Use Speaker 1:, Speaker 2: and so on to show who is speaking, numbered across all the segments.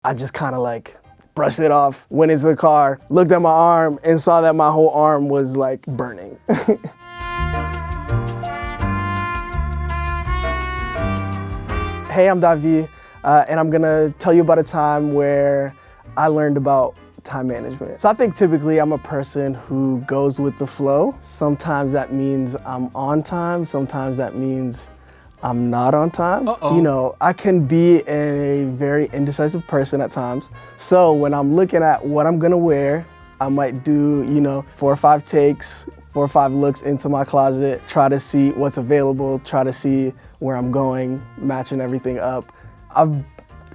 Speaker 1: I just kind of like brushed it off, went into the car, looked at my arm and saw that my whole arm was like burning. Hey, I'm Davi, and I'm gonna tell you about a time where I learned about time management. So I think typically I'm a person who goes with the flow. Sometimes that means I'm on time, sometimes that means I'm not on time. You know, I can be a very indecisive person at times. So when I'm looking at what I'm gonna wear, I might do, 4 or 5 takes, 4 or 5 looks into my closet, try to see what's available, try to see where I'm going, matching everything up. I've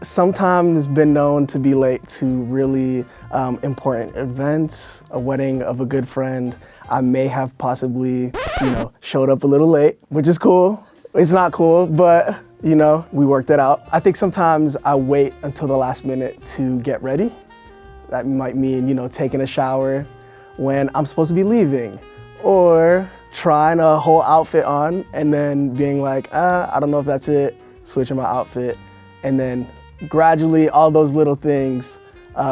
Speaker 1: sometimes been known to be late to really important events, a wedding of a good friend. I may have possibly, showed up a little late, which is cool. It's not cool, but we worked it out. I think sometimes I wait until the last minute to get ready. That might mean, taking a shower when I'm supposed to be leaving, or trying a whole outfit on and then being like, I don't know if that's it, switching my outfit. And then gradually all those little things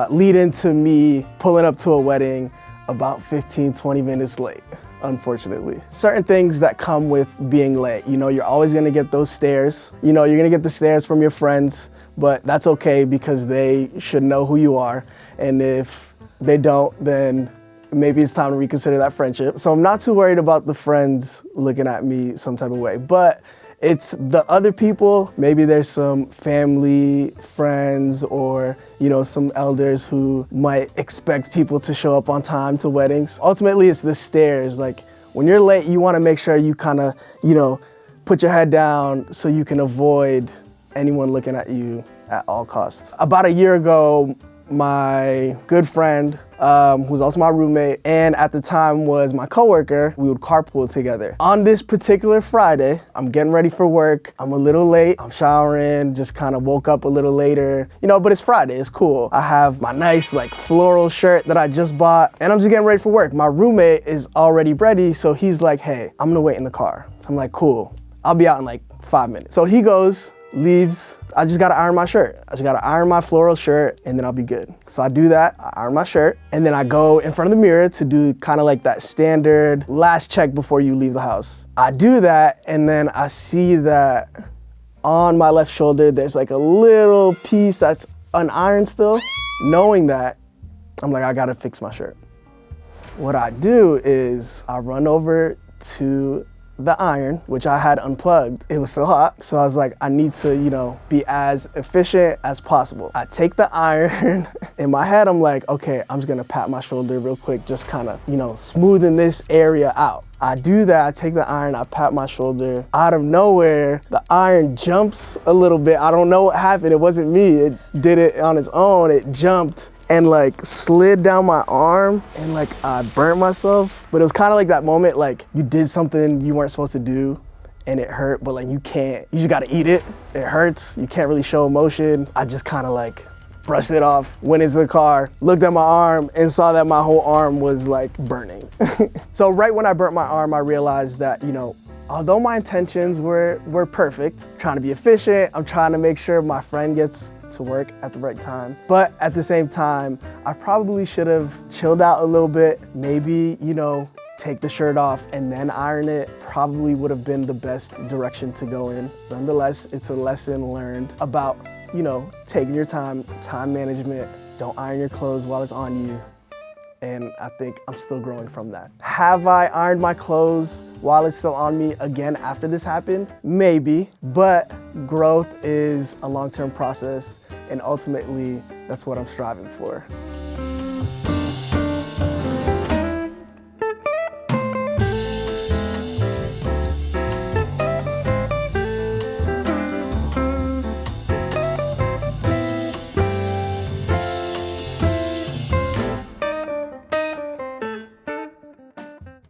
Speaker 1: lead into me pulling up to a wedding about 15, 20 minutes late, unfortunately. Certain things that come with being late, you're always gonna get those stares. You're gonna get the stares from your friends, but that's okay because they should know who you are. And if they don't, then maybe it's time to reconsider that friendship. So I'm not too worried about the friends looking at me some type of way, but it's the other people. Maybe there's some family, friends, or some elders who might expect people to show up on time to weddings. Ultimately, it's the stares. Like when you're late, you wanna make sure you kind of, put your head down so you can avoid anyone looking at you at all costs. About a year ago, my good friend, who's also my roommate, and at the time was my coworker, we would carpool together. On this particular Friday, I'm getting ready for work. I'm a little late. I'm showering, just kind of woke up a little later, but it's Friday, it's cool. I have my nice floral shirt that I just bought, and I'm just getting ready for work. My roommate is already ready, so he's like, hey, I'm gonna wait in the car. So I'm like, cool, I'll be out in 5 minutes. So he goes, leaves. I just gotta iron my shirt. I just gotta iron my floral shirt and then I'll be good. So I do that, I iron my shirt, and then I go in front of the mirror to do kind of that standard last check before you leave the house. I do that, and then I see that on my left shoulder, there's a little piece that's unironed still. Knowing that, I'm like, I gotta fix my shirt. What I do is I run over to the iron, which I had unplugged. It was still hot, so I was like, I need to, be as efficient as possible. I take the iron. In my head, I'm like, okay, I'm just gonna pat my shoulder real quick, just kind of, smoothing this area out. I do that, I take the iron, I pat my shoulder. Out of nowhere, the iron jumps a little bit. I don't know what happened, it wasn't me. It did it on its own. It jumped and slid down my arm, and I burnt myself. But it was kind of that moment, you did something you weren't supposed to do and it hurt, but you can't, you just gotta eat it. It hurts, you can't really show emotion. I just kind of brushed it off, went into the car, looked at my arm and saw that my whole arm was burning. So right when I burnt my arm, I realized that, although my intentions were perfect, trying to be efficient, I'm trying to make sure my friend gets to work at the right time. But at the same time, I probably should have chilled out a little bit, maybe, take the shirt off and then iron it. Probably would have been the best direction to go in. Nonetheless, it's a lesson learned about, taking your time management. Don't iron your clothes while it's on you. And I think I'm still growing from that. Have I ironed my clothes while it's still on me again after this happened? Maybe, but growth is a long-term process, and ultimately, that's what I'm striving for.